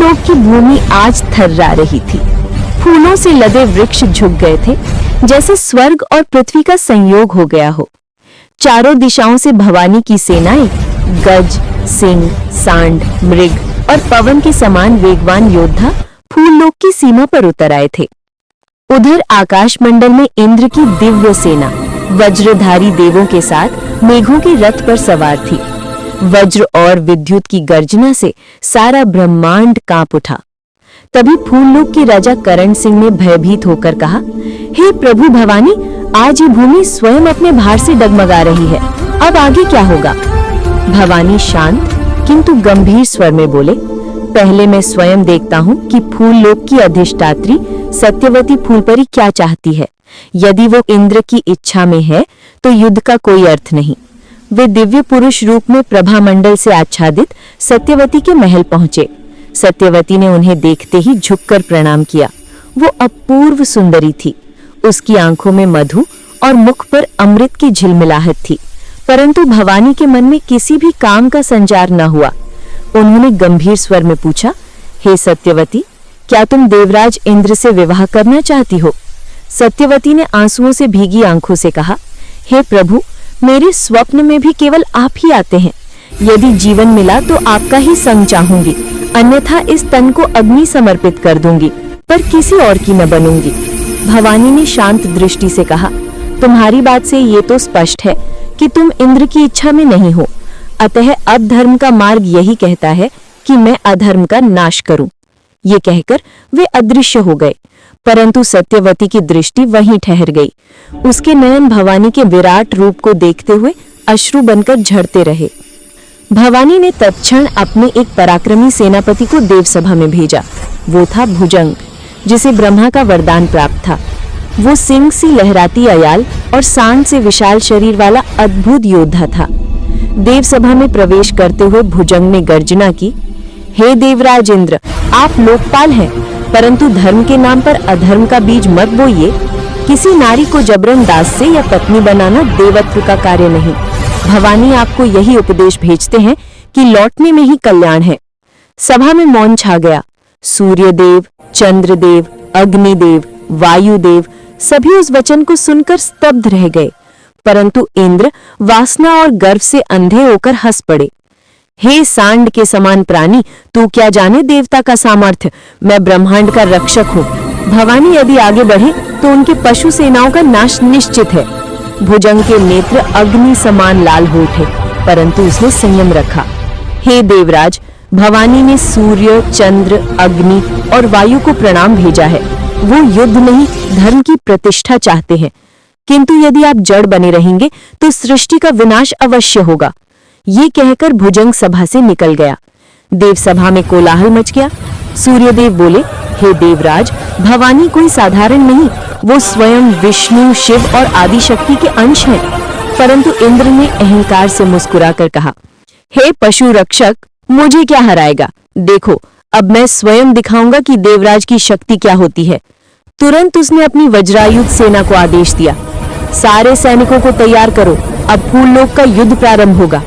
लोक की भूमि आज थर्रा रही थी। फूलों से लदे वृक्ष झुक गए थे, जैसे स्वर्ग और पृथ्वी का संयोग हो गया हो। चारों दिशाओं से भवानी की सेनाएं गज, सिंह, सांड, मृग और पवन के समान वेगवान योद्धा फूललोक की सीमा पर उतर आए थे। उधर आकाश मंडल में इंद्र की दिव्य सेना वज्रधारी देवों के साथ मेघों के रथ पर सवार थी। वज्र और विद्युत की गर्जना से सारा ब्रह्मांड कांप उठा। तभी फूललोक के राजा करण सिंह ने भयभीत होकर कहा, हे प्रभु भवानी, आज ये भूमि स्वयं अपने भार से डगमगा रही है। अब आगे क्या होगा? भवानी शांत किंतु गंभीर स्वर में बोले, पहले मैं स्वयं देखता हूँ कि फूललोक की अधिष्ठात्री सत्यवती फूलपरी क्या चाहती है। यदि वो इंद्र की इच्छा में है तो युद्ध का कोई अर्थ नहीं। वे दिव्य पुरुष रूप में प्रभा मंडल से आच्छादित सत्यवती के महल पहुंचे। सत्यवती ने उन्हें देखते ही झुककर प्रणाम किया। वो अपूर्व सुंदरी थी। उसकी आंखों में मधु और मुख पर अमृत की झिलमिलाहट थी, परंतु भवानी के मन में किसी भी काम का संचार न हुआ। उन्होंने गंभीर स्वर में पूछा, हे सत्यवती, क्या तुम देवराज इंद्र से विवाह करना चाहती हो? सत्यवती ने आंसुओं से भीगी आंखों से कहा, हे प्रभु, मेरे स्वप्न में भी केवल आप ही आते हैं। यदि जीवन मिला तो आपका ही संग चाहूंगी, अन्यथा इस तन को अग्नि समर्पित कर दूंगी, पर किसी और की न बनूंगी। भवानी ने शांत दृष्टि से कहा, तुम्हारी बात से ये तो स्पष्ट है कि तुम इंद्र की इच्छा में नहीं हो, अतः अब धर्म का मार्ग यही कहता है कि मैं अधर्म का नाश करूं। ये कहकर वे अदृश्य हो गए, परंतु सत्यवती की दृष्टि वहीं ठहर गई। उसके नयन भवानी के विराट रूप को देखते हुए अश्रु बनकर झड़ते रहे। भवानी ने तत्क्षण अपने एक पराक्रमी सेनापति को देवसभा में भेजा। वो था भुजंग, जिसे ब्रह्मा का वरदान प्राप्त था। वो सिंह सी लहराती अयाल और सांड से विशाल शरीर वाला अद्भुत योद्धा था। देवसभा में प्रवेश करते हुए भुजंग ने गर्जना की, हे देवराज इंद्र, आप लोकपाल हैं, परंतु धर्म के नाम पर अधर्म का बीज मत बोइए। किसी नारी को जबरन दास से या पत्नी बनाना देवत्व का कार्य नहीं। भवानी आपको यही उपदेश भेजते हैं कि लौटने में ही कल्याण है। सभा में मौन छा गया। सूर्यदेव, चंद्रदेव, अग्निदेव, वायुदेव सभी उस वचन को सुनकर स्तब्ध रह गए, परंतु इंद्र वासना और गर्व से अंधे होकर हंस पड़े। हे सांड के समान प्राणी, तू क्या जाने देवता का सामर्थ्य? मैं ब्रह्मांड का रक्षक हूँ। भवानी यदि आगे बढ़े तो उनके पशु सेनाओं का नाश निश्चित है। भुजंग के नेत्र अग्नि समान लाल हो उठे, परंतु उसने संयम रखा। हे देवराज, भवानी ने सूर्य, चंद्र, अग्नि और वायु को प्रणाम भेजा है। वो युद्ध नहीं, धर्म की प्रतिष्ठा चाहते हैं, किंतु यदि आप जड़ बने रहेंगे तो सृष्टि का विनाश अवश्य होगा। ये कहकर भुजंग सभा से निकल गया। देवसभा में कोलाहल मच गया। सूर्यदेव बोले, हे देवराज, भवानी कोई साधारण नहीं, वो स्वयं विष्णु, शिव और आदि शक्ति के अंश हैं। परंतु इंद्र ने अहंकार से मुस्कुराकर कहा, हे पशु रक्षक, मुझे क्या हराएगा? देखो, अब मैं स्वयं दिखाऊंगा कि देवराज की शक्ति क्या होती है। तुरंत उसने अपनी वज्रायुध सेना को आदेश दिया, सारे सैनिकों को तैयार करो, अब फूललोक का युद्ध प्रारंभ होगा।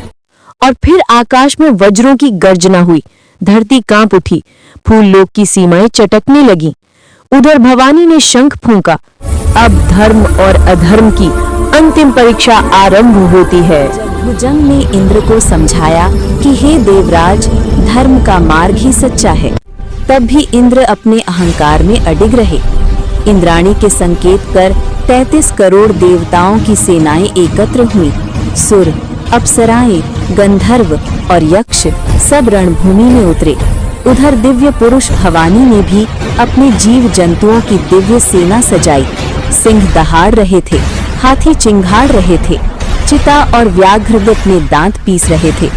और फिर आकाश में वज्रों की गर्जना हुई, धरती कांप उठी, फूललोक की सीमाएं चटकने लगी। उधर भवानी ने शंख फूंका, अब धर्म और अधर्म की अंतिम परीक्षा आरंभ होती है। भुजंग ने इंद्र को समझाया कि हे देवराज, धर्म का मार्ग ही सच्चा है। तब भी इंद्र अपने अहंकार में अडिग रहे। इंद्राणी के संकेत पर 33 करोड़ देवताओं की सेनाएं एकत्र हुई। सुर, अप्सराएं, गंधर्व और यक्ष सब रणभूमि में उतरे। उधर दिव्य पुरुष भवानी ने भी अपने जीव जंतुओं की दिव्य सेना सजाई। सिंह दहाड़ रहे थे, हाथी चिंघाड़ रहे थे, चिता और व्याघ्र अपने दांत पीस रहे थे।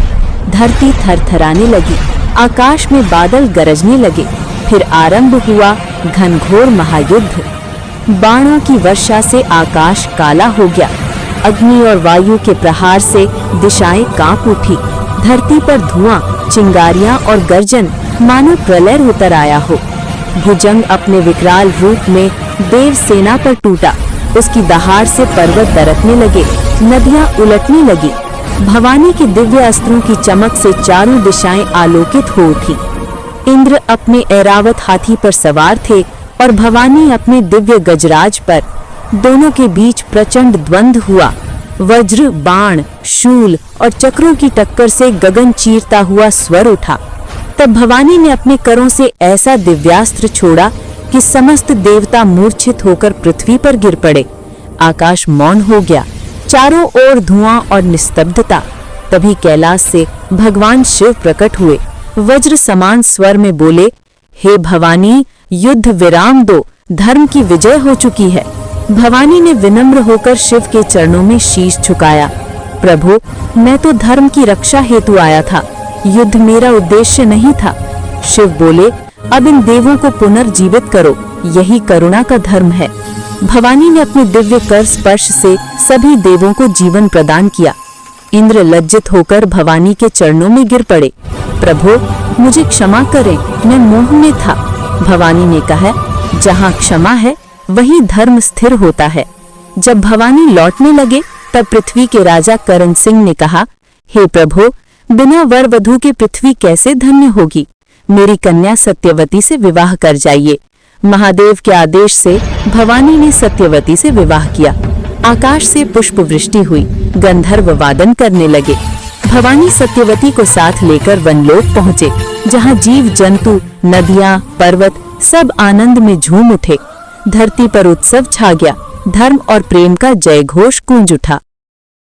धरती थरथराने लगी, आकाश में बादल गरजने लगे। फिर आरंभ हुआ घनघोर महायुद्ध। बाणों की वर्षा से आकाश काला हो गया। अग्नि और वायु के प्रहार से दिशाएं कांप उठी। धरती पर धुआं, चिंगारियां और गर्जन मानो प्रलय उतर आया हो। भुजंग अपने विकराल रूप में देव सेना पर टूटा। उसकी दहाड़ से पर्वत दरकने लगे, नदियां उलटने लगी। भवानी के दिव्य अस्त्रों की चमक से चारों दिशाएं आलोकित हो उठी। इंद्र अपने ऐरावत हाथी पर सवार थे और भवानी अपने दिव्य गजराज पर। दोनों के बीच प्रचंड द्वंद्व हुआ। वज्र, बाण, शूल और चक्रों की टक्कर से गगन चीरता हुआ स्वर उठा। तब भवानी ने अपने करों से ऐसा दिव्यास्त्र छोड़ा कि समस्त देवता मूर्छित होकर पृथ्वी पर गिर पड़े। आकाश मौन हो गया, चारों ओर धुआं और निस्तब्धता। तभी कैलाश से भगवान शिव प्रकट हुए। वज्र समान स्वर में बोले, हे भवानी, युद्ध विराम दो, धर्म की विजय हो चुकी है। भवानी ने विनम्र होकर शिव के चरणों में शीश झुकाया। प्रभु, मैं तो धर्म की रक्षा हेतु आया था, युद्ध मेरा उद्देश्य नहीं था। शिव बोले, अब इन देवों को पुनर्जीवित करो, यही करुणा का धर्म है। भवानी ने अपने दिव्य कर स्पर्श से सभी देवों को जीवन प्रदान किया। इंद्र लज्जित होकर भवानी के चरणों में गिर पड़े। प्रभु, मुझे क्षमा करें, मैं मोह में था। भवानी ने कहा, जहाँ क्षमा है वहीं धर्म स्थिर होता है। जब भवानी लौटने लगे तब पृथ्वी के राजा करण सिंह ने कहा, हे प्रभु, बिना वर वधू के पृथ्वी कैसे धन्य होगी। मेरी कन्या सत्यवती से विवाह कर जाइए। महादेव के आदेश से भवानी ने सत्यवती से विवाह किया। आकाश से पुष्प वृष्टि हुई, गंधर्व वादन करने लगे। भवानी सत्यवती को साथ लेकर वनलोक पहुँचे, जहाँ जीव जंतु, नदियाँ, पर्वत सब आनंद में झूम उठे। धरती पर उत्सव छा गया, धर्म और प्रेम का जय घोष गूंज उठा।